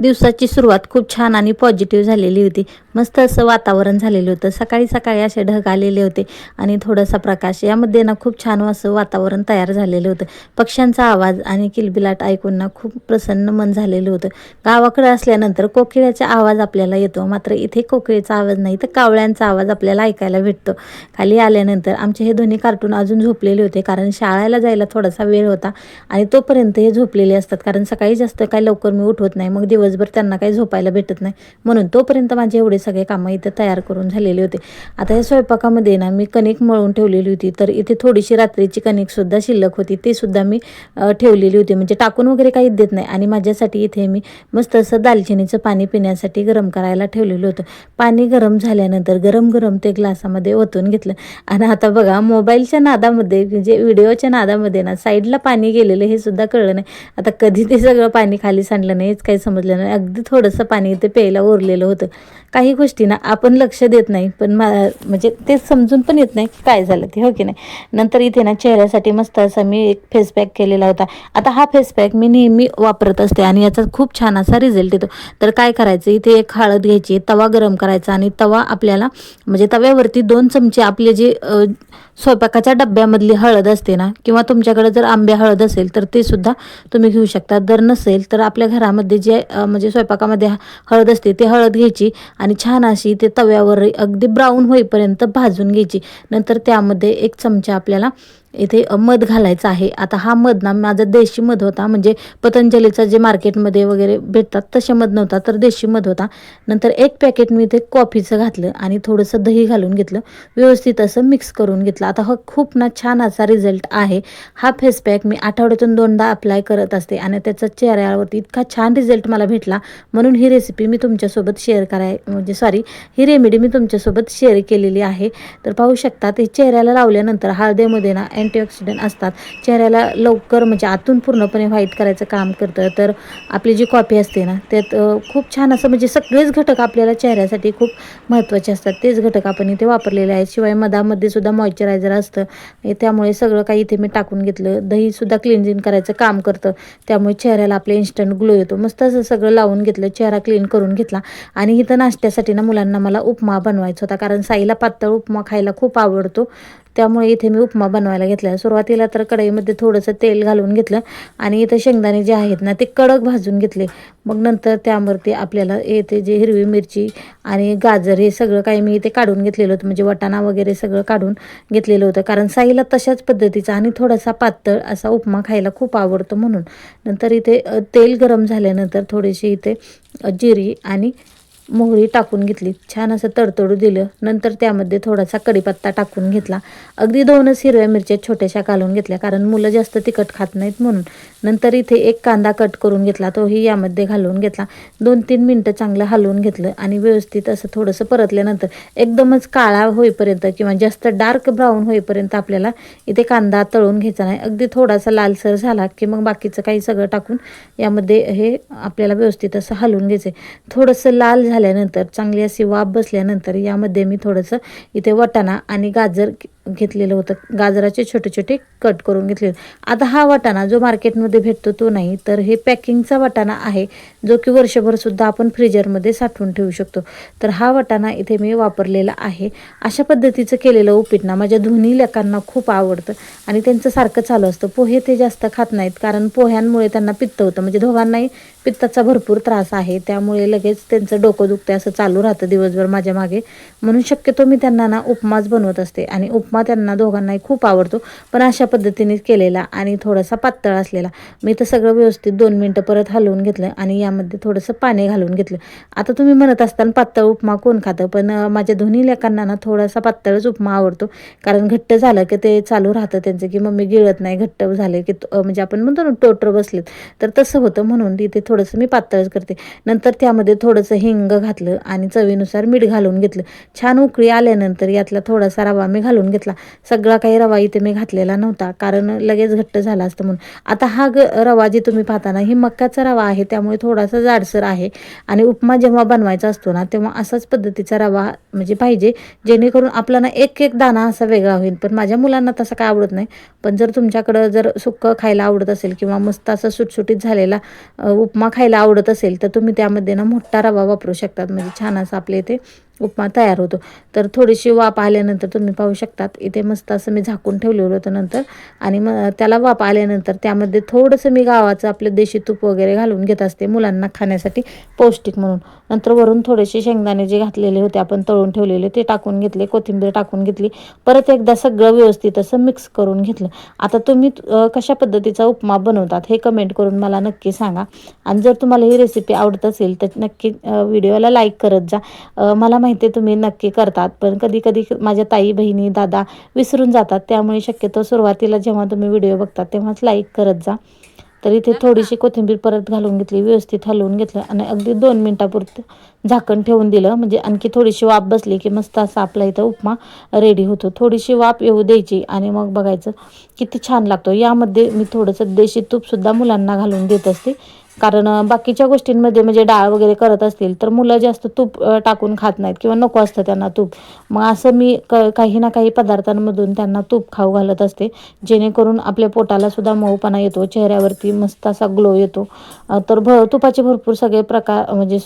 दिवसाची सुरुवात खूप छान आणि पॉझिटिव्ह झालेली होती. मस्त असं वातावरण झालेलं होतं. सकाळी सकाळी असे ढग आलेले होते आणि थोडासा प्रकाश. यामध्ये ना खूप छान असं वातावरण तयार झालेलं होतं. पक्ष्यांचा आवाज आणि किलबिलाट ऐकून ना खूप प्रसन्न मन झालेलं होतं. गावाकडे असल्यानंतर कोकिळाचा आवाज आपल्याला येतो, मात्र इथे कोकिळेचा आवाज नाही तर कावळ्यांचा आवाज आपल्याला ऐकायला भेटतो. खाली आल्यानंतर आमचे हे दोन्ही कार्टून अजून झोपलेले होते, कारण शाळेला जायला थोडासा वेळ होता आणि तोपर्यंत हे झोपलेले असतात, कारण सकाळी जास्त काय लवकर मी उठवत नाही. मग दिवसभर त्यांना काही झोपायला भेटत नाही, म्हणून तोपर्यंत माझे एवढे सगळे कामं इथं तयार करून झालेले होते. आता या स्वयंपाकामध्ये ना मी कणिक मळून ठेवलेली होती, तर इथे थोडीशी रात्रीची कणिकसुद्धा शिल्लक होती, ते सुद्धा मी ठेवलेली होती. म्हणजे टाकून वगैरे काहीच देत नाही. आणि माझ्यासाठी इथे मी मस्त असं दालचिनीचं पाणी पिण्यासाठी गरम करायला ठेवलेलं होतं. पाणी गरम झाल्यानंतर गरम गरम ते ग्लासामध्ये ओतून घेतलं. आणि आता बघा, मोबाईलच्या नादामध्ये म्हणजे व्हिडिओच्या नादामध्ये ना साईडला पाणी गेलेलं हे सुद्धा कळलं नाही. आता कधी ते सगळं पाणी खाली सांडलं नाही हेच काही समजलं नाही. अगदी थोडंसं पाणी इथे प्यायला उरलेलं होतं. काही गोष्टी ना आपण लक्ष देत नाही, पण म्हणजे ते समजून पण येत नाही की काय झालं ते, हो की नाही. नंतर इथे ना चेहऱ्यासाठी मस्त असा मी एक फेस पॅक केलेला होता. आता हा फेस पॅक मी नेहमी वापरत असते आणि याचा खूप छान असा रिझल्ट येतो. तर काय करायचं, इथे एक हळद घ्यायची, तवा गरम करायचा आणि तवा आपल्याला म्हणजे तव्यावरती 2 चमचे आपले जे स्वयंपाकाच्या डब्यामधली हळद असते ना, किंवा तुमच्याकडे जर आंबे हळद असेल तर ते सुद्धा तुम्ही घेऊ शकता. जर नसेल तर आपल्या घरामध्ये जे म्हणजे स्वयंपाकामध्ये हळद असते ते हळद घ्यायची आणि छान अशी ते तव्यावर अगदी ब्राऊन होईपर्यंत भाजून घ्यायची. नंतर त्यामध्ये 1 चमचा आपल्याला इथे मध घालायचा आहे. आता हा मध ना माझा देशी मध होता, म्हणजे पतंजलीचा जे मार्केटमध्ये वगैरे भेटतात तसे मध नव्हता, तर देशी मध होता. नंतर 1 पॅकेट मी इथे कॉफीचं घातलं आणि थोडंसं दही घालून घेतलं, व्यवस्थित असं मिक्स करून घेतलं. आता हा खूप ना छान असा रिझल्ट आहे. हा फेस पॅक मी आठवड्यातून 2दा अप्लाय करत असते आणि त्याचा चेहऱ्यावरती इतका छान रिझल्ट मला भेटला, म्हणून ही रेसिपी मी तुमच्यासोबत ही रेमेडी मी तुमच्यासोबत शेअर केलेली आहे. तर पाहू शकता, ते चेहऱ्याला लावल्यानंतर हळदीमध्ये ना अँटीऑक्सिडंट असतात, चेहऱ्याला लवकर म्हणजे आतून पूर्णपणे व्हाईट करायचं काम करतं. तर आपली जी कॉफी असते ना त्यात खूप छान असं म्हणजे सगळेच घटक आपल्याला चेहऱ्यासाठी खूप महत्त्वाचे असतात, तेच घटक आपण इथे वापरलेले आहेत. शिवाय मधामध्ये सुद्धा मॉइश्चरायझर असतं, त्यामुळे सगळं काही इथे मी टाकून घेतलं. दहीसुद्धा क्लिन्झिंग करायचं काम करतं, त्यामुळे चेहऱ्याला आपले इन्स्टंट ग्लो येतो. मस्त असं सगळं लावून घेतलं, चेहरा क्लीन करून घेतला. आणि इथं नाश्त्यासाठी ना मुलांना मला उपमा बनवायचा होता, कारण साईला पातळ उपमा खायला खूप आवडतो, त्यामुळे इथे मी उपमा बनवायला घेतला. सुरुवातीला तर कढईमध्ये थोडंसं तेल घालून घेतलं आणि इथं शेंगदाणे जे आहेत ना ते कडक भाजून घेतले. मग नंतर त्यावरती आपल्याला इथे जे हिरवी मिरची आणि गाजर हे सगळं काही मी इथे काढून घेतलेलं होतं, म्हणजे वाटाणा वगैरे सगळं काढून घेतलेलं होतं, कारण साईला तशाच पद्धतीचा आणि थोडासा पातळ असा उपमा खायला खूप आवडतो म्हणून. नंतर इथे तेल गरम झाल्यानंतर थोडीशी इथे जिरी आणि मोहरी टाकून घेतली, छान असं तडतडू दिलं. नंतर त्यामध्ये थोडासा कढीपत्ता टाकून घेतला. अगदी 2च हिरव्या मिरच्या छोट्याशा घालून घेतल्या, कारण मुलं जास्त तिखट खात नाहीत म्हणून. नंतर इथे 1 कांदा कट करून घेतला, तोही यामध्ये घालून घेतला. 2-3 मिनटं चांगलं हलवून घेतलं आणि व्यवस्थित असं थोडंसं परतल्यानंतर एकदमच काळा होईपर्यंत किंवा जास्त डार्क ब्राऊन होईपर्यंत आपल्याला इथे कांदा तळून घ्यायचा नाही. अगदी थोडासा लालसर झाला की मग बाकीचं काही सगळं टाकून यामध्ये हे आपल्याला व्यवस्थित असं हलवून घ्यायचं. थोडंसं लाल झाल्यानंतर चांगली अशी वाफ बसल्यानंतर यामध्ये मी थोडंसं इथे वाटाणा आणि गाजर घेतलेलं होतं, गाजराचे छोटे छोटे कट करून घेतले. आता हा वाटाणा जो मार्केटमध्ये भेटतो तो नाही, तर हे पॅकिंगचा वाटाणा आहे, जो की वर्षभरसुद्धा आपण फ्रीजरमध्ये साठवून ठेवू शकतो. तर हा वाटाणा इथे मी वापरलेला आहे. अशा पद्धतीचं केलेलं उपीट ना माझ्या दोन्ही लेकांना खूप आवडतं आणि त्यांचं सारखं चालू असतं. पोहे ते जास्त खात नाहीत, कारण पोह्यांमुळे त्यांना पित्त होतं, म्हणजे दोघांनाही पित्ताचा भरपूर त्रास आहे, त्यामुळे लगेच त्यांचं डोकं दुखते असं चालू राहतं दिवसभर माझ्या मागे. म्हणून शक्यतो मी त्यांना ना उपमाच बनवत असते आणि उपमा त्यांना दोघांनाही खूप आवडतो, पण अशा पद्धतीने केलेला आणि थोडासा पातळ असलेला. मी तर सगळं व्यवस्थित 2 मिनटं परत हलवून घेतलं आणि यामध्ये थोडंसं पाणी घालून घेतलं. आता तुम्ही म्हणत असताना पातळ उपमा कोण खातं, पण माझ्या दोन्ही लेकांना ना थोडासा पातळच उपमा आवडतो, कारण घट्ट झालं की ते चालू राहतं त्यांचं की मम्मी गिळत नाही, घट्ट झाले की म्हणजे आपण म्हणतो ना टोटर बसलेत, तर तसं होतं, म्हणून तिथे थोडंसं मी पातळच करते. नंतर त्यामध्ये थोडंसं हिंग घातलं आणि चवीनुसार मीठ घालून घेतलं. छान उकळी आल्यानंतर यातला थोडासा रवा मी घालून घेतला. घेतला. सगळा काही रवा इथे मी घातलेला नव्हता, कारण लगेच घट्ट झाला असतं म्हणून. आता हा रवा जे तुम्ही पाहता ना, ही मक्याचा रवा आहे, त्यामुळे थोडासा जाडसर आहे. आणि उपमा जेव्हा बनवायचा असतो ना, तेव्हा असाच पद्धतीचा रवा म्हणजे पाहिजे, जेणेकरून आपला ना एक एक दाणा असा वेगळा होईल. पण माझ्या मुलांना तसं काय आवडत नाही. पण जर तुमच्याकडं जर सुक्कं खायला आवडत असेल किंवा मस्त असं सुटसुटीत झालेला उपमा खायला आवडत असेल, तर तुम्ही त्यामध्ये ना मोठा रवा वापरू शकतात. म्हणजे छान असं आपल्या इथे उपमा तयार होतो. तर थोडीशी वाफ आल्यानंतर तुम्ही पाहू शकतात, इथे मस्त असं मी झाकून ठेवलेलं होतं नंतर. आणि मग त्याला वाफ आल्यानंतर त्यामध्ये थोडंसं मी गावाचं आपलं देशी तूप वगैरे घालून घेत असते, मुलांना खाण्यासाठी पौष्टिक म्हणून. नंतर वरून थोडेसे शेंगदाणे जे घातलेले होते आपण तळून ठेवलेले, ते टाकून घेतले, कोथिंबीर टाकून घेतली. परत एकदा सगळं व्यवस्थित असं मिक्स करून घेतलं. आता तुम्ही कशा पद्धतीचा उपमा बनवतात हे कमेंट करून मला नक्की सांगा. आणि जर तुम्हाला ही रेसिपी आवडत असेल तर नक्की व्हिडिओला लाईक करत जा. मला माहिती आहे तुम्ही नक्की करतात, पण कधी कधी माझ्या ताई, बहिणी, दादा विसरून जातात. त्यामुळे शक्यतो सुरुवातीला जेव्हा तुम्ही व्हिडिओ बघता तेव्हाच लाईक करत जा. तर इथे थोडीशी कोथिंबीर परत घालून घेतली, व्यवस्थित हलवून घेतलं आणि अगदी 2 मिनिटापुरतं झाकण ठेवून दिलं. म्हणजे आणखी थोडीशी वाफ बसली की मस्त असा आपला इथं उपमा रेडी होतो. थोडीशी वाफ येऊ द्यायची आणि मग बघायचं किती छान लागतो. यामध्ये मी थोडंसं देशी तूपसुद्धा मुलांना घालून देत असते, कारण बाकीच्या गोष्टींमध्ये म्हणजे डाळ वगैरे करत असतील तर मुलं जास्त तूप टाकून खात नाहीत किंवा नको असतं त्यांना तूप. मग असं मी काही ना काही पदार्थांमधून त्यांना तूप खाऊ घालत असते, जेणेकरून आपल्या पोटाला सुद्धा मऊपणा येतो, चेहऱ्यावरती मस्त असा ग्लो येतो. तर तुपाचे भरपूर सगळे प्रकार म्हणजे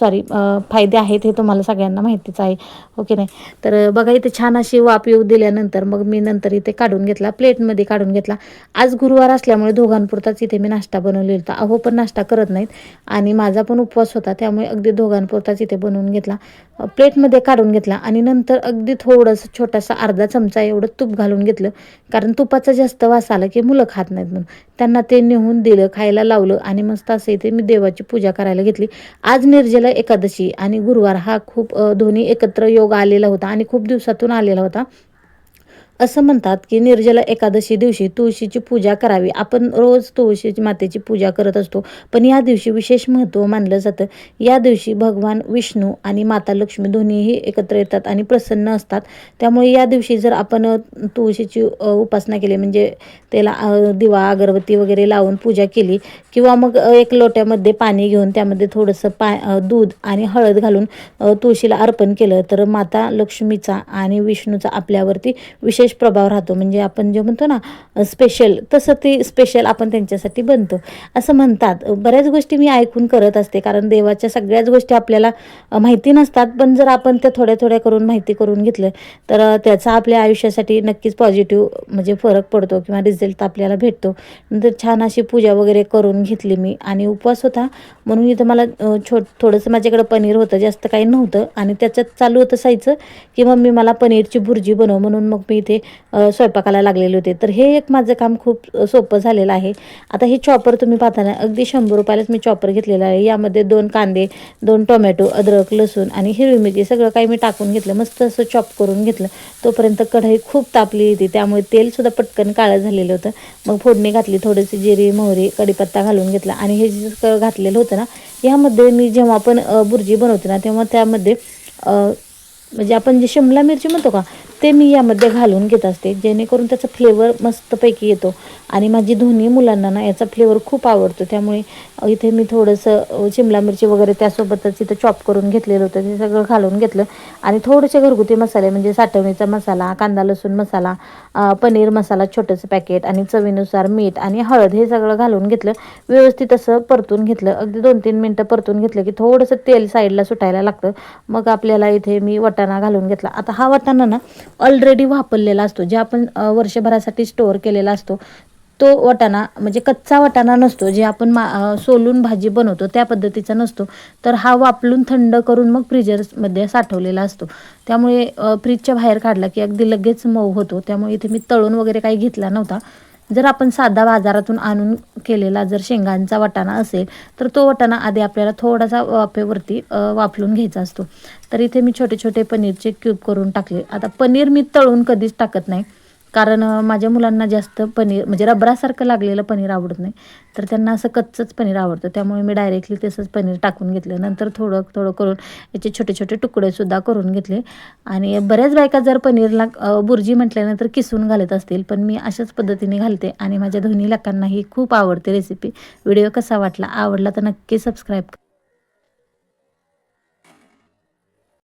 फायदे आहेत, हे तुम्हाला सगळ्यांना माहितीच आहे, ओके नाही. तर बघा इथे छान अशी वाफ येऊ दिल्यानंतर मग मी नंतर इथे काढून घेतला, प्लेटमध्ये काढून घेतला. आज गुरुवार असल्यामुळे दोघांपुरताच इथे मी नाश्ता बनवलेला होता. अहो पण नाश्ता करत नाहीत आणि माझा पण उपवास होता, त्यामुळे अगदी दोघांपुरताच इथे बनवून घेतला. प्लेटमध्ये काढून घेतला आणि नंतर अगदी थोडंसं छोटासा अर्धा चमचा एवढं तूप घालून घेतलं, कारण तुपाचा जास्त वास आला की मुलं खात नाहीत म्हणून. त्यांना ते नेऊन दिलं, खायला लावलं आणि मस्त असं इथे मी देवाची पूजा करायला घेतली. आज निर्जला एकादशी आणि गुरुवार हा खूप दोन्ही एकत्र योग आलेला होता आणि खूप दिवसातून आलेला होता. असं म्हणतात की निर्जला एकादशी दिवशी तुळशीची पूजा करावी. आपण रोज तुळशीची मातेची पूजा करत असतो, पण या दिवशी विशेष महत्त्व मानलं जातं. या दिवशी भगवान विष्णू आणि माता लक्ष्मी दोन्हीही एकत्र येतात आणि प्रसन्न असतात. त्यामुळे या दिवशी जर आपण तुळशीची उपासना केली, म्हणजे त्याला दिवा अगरबत्ती वगैरे लावून पूजा केली किंवा मग एक लोट्यामध्ये पाणी घेऊन त्यामध्ये थोडंसं दूध आणि हळद घालून तुळशीला अर्पण केलं, तर माता लक्ष्मीचा आणि विष्णूचा आपल्यावरती विशेष प्रभाव राहतो. म्हणजे आपण जे म्हणतो ना स्पेशल, तसं ते स्पेशल आपण त्यांच्यासाठी बनतो असं म्हणतात. बऱ्याच गोष्टी मी ऐकून करत असते, कारण देवाच्या सगळ्याच गोष्टी आपल्याला माहिती नसतात, पण जर आपण त्या थोड्या थोड्या करून माहिती करून घेतलं तर त्याचा आपल्या आयुष्यासाठी नक्कीच पॉझिटिव्ह म्हणजे फरक पडतो किंवा रिझल्ट आपल्याला भेटतो. नंतर छान अशी पूजा वगैरे करून घेतली मी आणि उपवास होता म्हणून इथं मला थोडंसं माझ्याकडं पनीर होतं, जास्त काही नव्हतं आणि त्याच्यात चालू होतं सायचं की मम्मी मला पनीरची भुर्जी बनव, म्हणून मग मी इथे स्वयंपाकाला लागलेले होते. तर हे एक माझं काम खूप सोपं झालेलं आहे. आता हे चॉपर तुम्ही पाहता ना, अगदी 100 रुपयालाच मी चॉपर घेतलेला आहे. यामध्ये 2 कांदे, 2 टोमॅटो, अद्रक, लसूण आणि हिरवी मिरची सगळं काही मी टाकून घेतलं, मस्त असं चॉप करून घेतलं. तोपर्यंत कढई खूप तापली होती, त्यामुळे तेलसुद्धा पटकन काळं झालेलं होतं. मग फोडणी घातली, थोडीशी जिरी, मोहरी, कढीपत्ता घालून घेतला आणि हे जे घातलेलं होतं ना, यामध्ये मी जेव्हा आपण भुर्जी बनवते ना, तेव्हा त्यामध्ये म्हणजे आपण जे शिमला मिरची म्हणतो का, ते मी यामध्ये घालून घेत असते, जेणेकरून त्याचा फ्लेवर मस्तपैकी येतो. आणि माझी दोन्ही मुलांना ना याचा फ्लेवर खूप आवडतो, त्यामुळे इथे मी थोडंसं शिमला मिरची वगैरे त्यासोबतच इथं चॉप करून घेतलेलं होतं, ते सगळं घालून घेतलं. आणि थोडेसे घरगुती मसाले म्हणजे साठवणीचा मसाला, कांदा लसूण मसाला, पनीर मसाला छोटंसं पॅकेट आणि चवीनुसार मीठ आणि हळद हे सगळं घालून घेतलं. व्यवस्थित असं परतून घेतलं, अगदी 2-3 मिनटं परतून घेतलं की थोडंसं तेल साईडला सुटायला लागतं. मग आपल्याला इथे मी वाटाणा घालून घेतला. आता हा वाटाणा ना ऑलरेडी वापरलेला असतो, जे आपण वर्षभरासाठी स्टोअर केलेला असतो, तो वाटाणा म्हणजे कच्चा वाटाणा नसतो, जे आपण सोलून भाजी बनवतो त्या पद्धतीचा नसतो. तर हा वापरून थंड करून मग फ्रीजरमध्ये साठवलेला असतो, त्यामुळे फ्रीजच्या बाहेर काढला की अगदी लगेच मऊ होतो. त्यामुळे इथे मी तळून वगैरे काही घेतला नव्हता. जर आपण साधा बाजारातून आणून केलेला जर शेंगांचा वाटाणा असेल तर तो वाटाणा आधी आपल्याला थोडासा वाफेवरती वाफलून घ्यायचा असतो. तर इथे मी छोटे छोटे पनीरचे क्यूब करून टाकले. आता पनीर मी तळून कधीच टाकत नाही, कारण माझ्या मुलांना जास्त पनीर म्हणजे रबरासारखं लागलेलं पनीर आवडत नाही, तर त्यांना असं कच्चंच पनीर आवडतं. त्यामुळे मी डायरेक्टली तसंच पनीर टाकून घेतलं. नंतर थोडं थोडं करून याचे छोटे छोटे तुकडेसुद्धा करून घेतले. आणि बऱ्याच बायका जर पनीरला बुर्जी म्हटल्यानंतर किसून घालत असतील, पण मी अशाच पद्धतीने घालते आणि माझ्या दोन्ही लेकांनाही खूप आवडते रेसिपी. व्हिडिओ कसा वाटला, आवडला तर नक्की सबस्क्राईब